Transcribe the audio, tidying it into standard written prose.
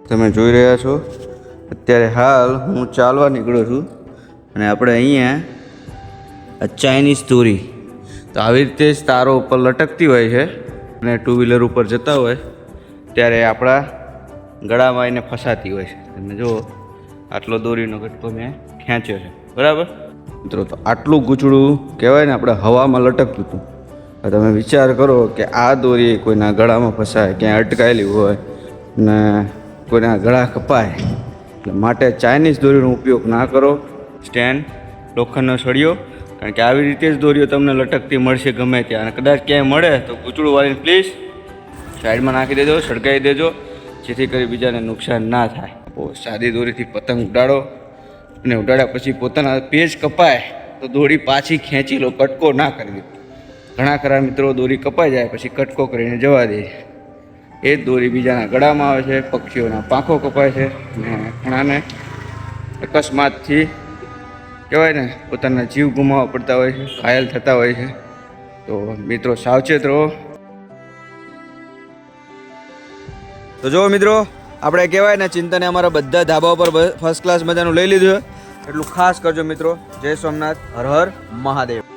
તમે જોઈ રહ્યા છો અત્યારે હાલ હું ચાલવા નીકળ્યો છું અને આપણે અહીંયા ચાઇનીઝ દોરી તો આવી રીતે જ તારો ઉપર લટકતી હોય છે અને ટુ વ્હીલર ઉપર જતા હોય ત્યારે આપણા ગળામાં એને ફસાતી હોય છે. તમે જુઓ આટલો દોરીનો કટકો મેં ખેંચ્યો છે, બરાબર મિત્રો. તો આટલું ગૂંચળું કહેવાય ને આપણે હવામાં લટકતું હતું. તમે વિચાર કરો કે આ દોરી કોઈના ગળામાં ફસાય, ક્યાંય અટકાયેલી હોય ને કોઈના ગળા કપાય, એટલે માટે ચાઇનીઝ દોરીનો ઉપયોગ ના કરો. સ્ટેન્ડ, લોખંડનો સળિયો, કારણ કે આવી રીતે જ દોરીઓ તમને લટકતી મળશે ગમે ત્યાં. અને કદાચ ક્યાંય મળે તો ગૂંચળું વાળીને પ્લીઝ સાઈડમાં નાખી દેજો, સળગાવી દેજો, જેથી કરી બીજાને નુકસાન ના થાય. સાદી દોરીથી પતંગ ઉડાડો અને ઉડાડ્યા પછી પોતાના પેજ કપાય તો દોરી પાછી ખેંચી લો, કટકો ના કરી દો. ઘણા ખરા મિત્રો દોરી કપાઈ જાય પછી કટકો કરીને જવા દે. એ જ દોરી બીજાના ગળામાં આવે છે, પક્ષીઓના પાંખો કપાય છે અને ઘણાને અકસ્માતથી કહેવાય ને પોતાના જીવ ગુમાવવા પડતા હોય છે, ઘાયલ થતા હોય છે. તો મિત્રો સાવચેત રહો. તો જો મિત્રો આપણે કહેવાય ને ચિંતને અમારા બધા ધાબા ઉપર ફર્સ્ટ ક્લાસ મજાનું લઈ લીધું છે, એટલું ખાસ કરજો મિત્રો. જય સોમનાથ, હર હર મહાદેવ.